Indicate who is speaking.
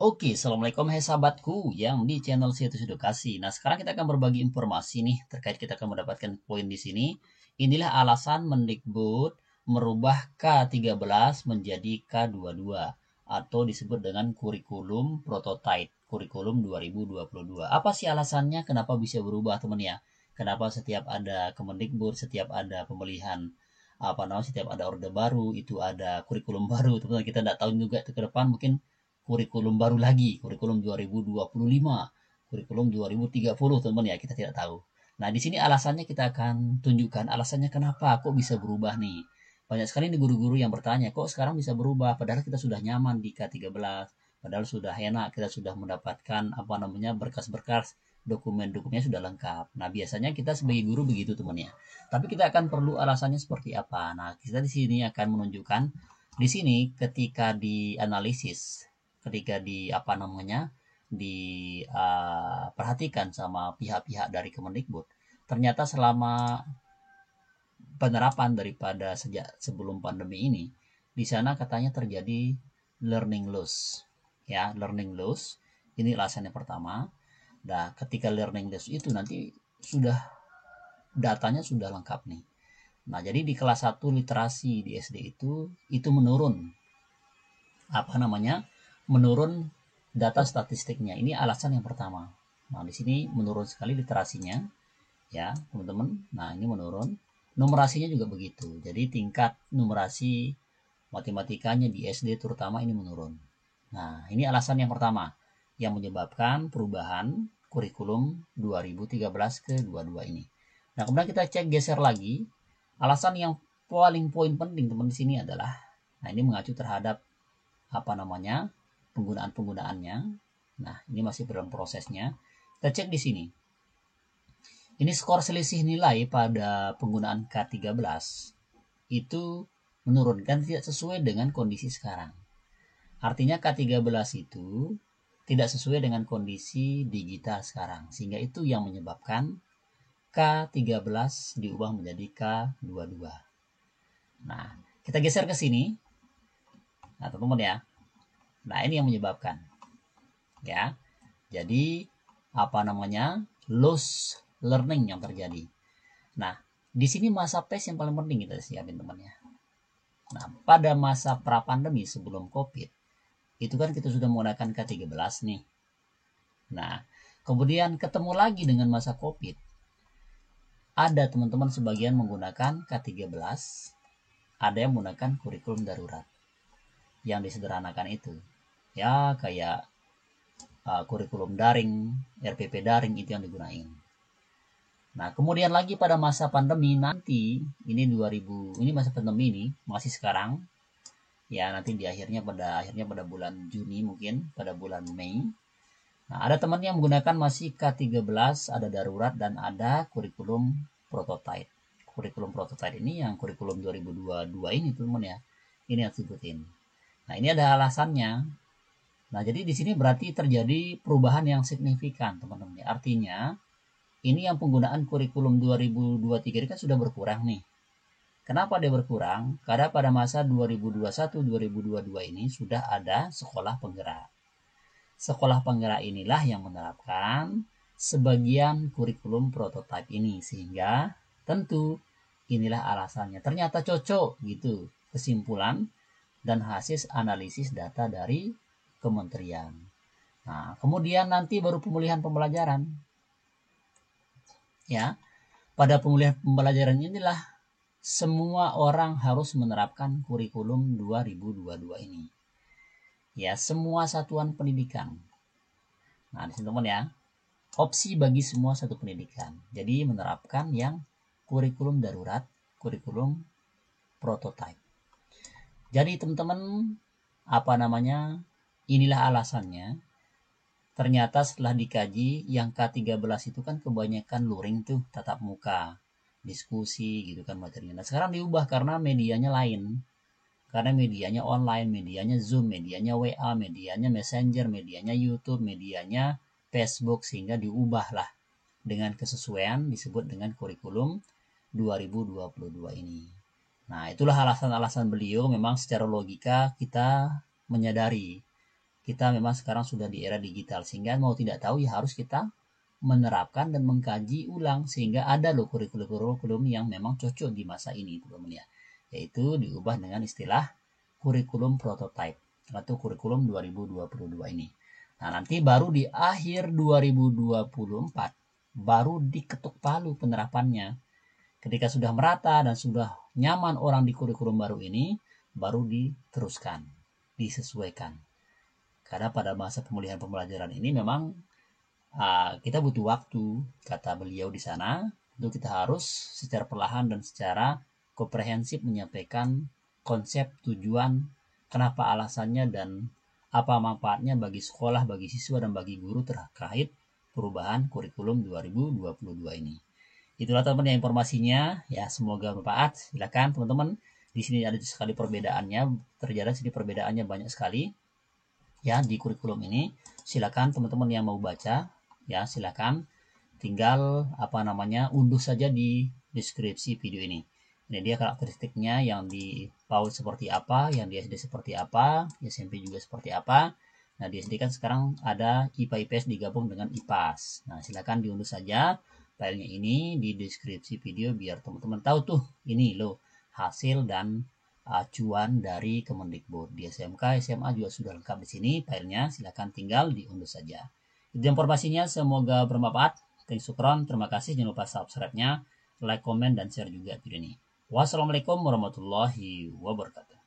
Speaker 1: Oke, assalamualaikum hai sahabatku yang di channel Situs Edukasi. Nah, sekarang kita akan berbagi informasi nih terkait kita akan mendapatkan poin di sini. Inilah alasan Mendikbud merubah K13 menjadi K22 atau disebut dengan kurikulum prototype, kurikulum 2022. Apa sih alasannya? Kenapa bisa berubah, teman ya? Kenapa setiap ada Kemendikbud, setiap ada pemilihan setiap ada orde baru itu ada kurikulum baru, teman-teman. Kita tidak tahu juga itu ke depan mungkin kurikulum baru lagi, kurikulum 2025, kurikulum 2030, teman-teman ya, kita tidak tahu. Nah, di sini alasannya kita akan tunjukkan alasannya kenapa kok bisa berubah nih. Banyak sekali nih guru-guru yang bertanya, kok sekarang bisa berubah padahal kita sudah nyaman di K13, padahal sudah enak, kita sudah mendapatkan berkas-berkas, dokumen-dokumennya sudah lengkap. Nah, biasanya kita sebagai guru begitu, teman ya. Tapi kita akan perlu alasannya seperti apa. Nah, kita di sini akan menunjukkan di sini ketika dianalisis, ketika diperhatikan sama pihak-pihak dari Kemendikbud, ternyata selama penerapan daripada sejak sebelum pandemi ini, di sana katanya terjadi learning loss. Ya, learning loss ini alasan yang pertama. Nah, ketika learning loss itu nanti sudah datanya sudah lengkap nih. Nah, jadi di kelas 1 literasi di SD itu menurun. Apa namanya? Menurun data statistiknya. Ini alasan yang pertama. Nah, di sini menurun sekali literasinya, ya, teman-teman. Nah, ini menurun. Numerasinya juga begitu. Jadi tingkat numerasi matematikanya di SD terutama ini menurun. Nah, ini alasan yang pertama yang menyebabkan perubahan kurikulum 2013 ke 22 ini. Nah, kemudian kita cek geser lagi. Alasan yang paling poin penting teman di sini adalah, nah, ini mengacu terhadap penggunaan-penggunaannya. Nah, ini masih dalam prosesnya. Kita cek di sini. Ini skor selisih nilai pada penggunaan K13 itu menurunkan, tidak sesuai dengan kondisi sekarang. Artinya K13 itu tidak sesuai dengan kondisi digital sekarang. Sehingga itu yang menyebabkan K13 diubah menjadi K22. Nah, kita geser ke sini. Nah, teman-teman ya. Nah, ini yang menyebabkan, ya. Jadi loss learning yang terjadi. Nah, di sini masa tes yang paling penting kita siapin, teman ya. Nah, pada masa pra pandemi sebelum Covid, itu kan kita sudah menggunakan K13 nih. Nah, kemudian ketemu lagi dengan masa Covid. Ada teman-teman sebagian menggunakan K13, ada yang menggunakan kurikulum darurat. Yang disederhanakan itu, ya, kayak kurikulum daring, RPP daring itu yang digunain. Nah, kemudian lagi pada masa pandemi nanti, ini masa pandemi ini masih sekarang, ya, nanti pada bulan Juni, mungkin pada bulan Mei. Nah, ada teman yang menggunakan masih K13, ada darurat dan ada kurikulum prototype. Kurikulum prototype ini yang kurikulum 2022 ini, teman ya. Ini yang sebutin. Nah, ini ada alasannya. Nah, jadi di sini berarti terjadi perubahan yang signifikan, teman-teman. Artinya, ini yang penggunaan kurikulum 2023 ini kan sudah berkurang nih. Kenapa dia berkurang? Karena pada masa 2021-2022 ini sudah ada sekolah penggerak. Sekolah penggerak inilah yang menerapkan sebagian kurikulum prototipe ini, sehingga tentu inilah alasannya. Ternyata cocok gitu kesimpulan dan hasil analisis data dari kementerian. Nah, kemudian nanti baru pemulihan pembelajaran. Ya, pada pemulihan pembelajaran inilah semua orang harus menerapkan kurikulum 2022 ini. Ya, semua satuan pendidikan. Nah, di sini teman ya, opsi bagi semua satu pendidikan. Jadi menerapkan yang kurikulum darurat, kurikulum prototype. Jadi teman-teman, inilah alasannya. Ternyata setelah dikaji, yang K13 itu kan kebanyakan luring tuh, tatap muka, diskusi gitu kan materinya. Nah, sekarang diubah karena medianya lain. Karena medianya online, medianya Zoom, medianya WA, medianya Messenger, medianya YouTube, medianya Facebook, sehingga diubahlah dengan kesesuaian disebut dengan kurikulum 2022 ini. Nah, itulah alasan-alasan beliau. Memang secara logika kita menyadari kita memang sekarang sudah di era digital, sehingga mau tidak tahu ya harus kita menerapkan dan mengkaji ulang sehingga ada loh kurikulum-kurikulum yang memang cocok di masa ini teman-teman ya. Yaitu diubah dengan istilah kurikulum prototype atau kurikulum 2022 ini. Nah, nanti baru di akhir 2024 baru diketuk palu penerapannya. Ketika sudah merata dan sudah nyaman orang di kurikulum baru ini, baru diteruskan, disesuaikan. Karena pada masa pemulihan pembelajaran ini memang kita butuh waktu, kata beliau di sana, untuk kita harus secara perlahan dan secara komprehensif menyampaikan konsep, tujuan, kenapa alasannya, dan apa manfaatnya bagi sekolah, bagi siswa, dan bagi guru terkait perubahan kurikulum 2022 ini. Itulah teman-teman informasinya, ya semoga bermanfaat. Silakan teman-teman, di sini ada sekali perbedaannya, terjadi sini perbedaannya banyak sekali ya di kurikulum ini. Silakan teman-teman yang mau baca, ya silakan tinggal unduh saja di deskripsi video ini. Ini dia karakteristiknya, yang di PAUD seperti apa, yang di SD seperti apa, SMP juga seperti apa. Nah, di SD kan sekarang ada IPA IPS digabung dengan IPAS. Nah, silakan diunduh saja filenya ini di deskripsi video biar teman-teman tahu tuh ini loh hasil dan acuan dari Kemendikbud. Di SMK, SMA juga sudah lengkap di sini filenya, silakan tinggal diunduh saja. Itu informasinya, semoga bermanfaat. Terima kasih, jangan lupa subscribe-nya, like, komen, dan share juga video ini. Wassalamualaikum warahmatullahi wabarakatuh.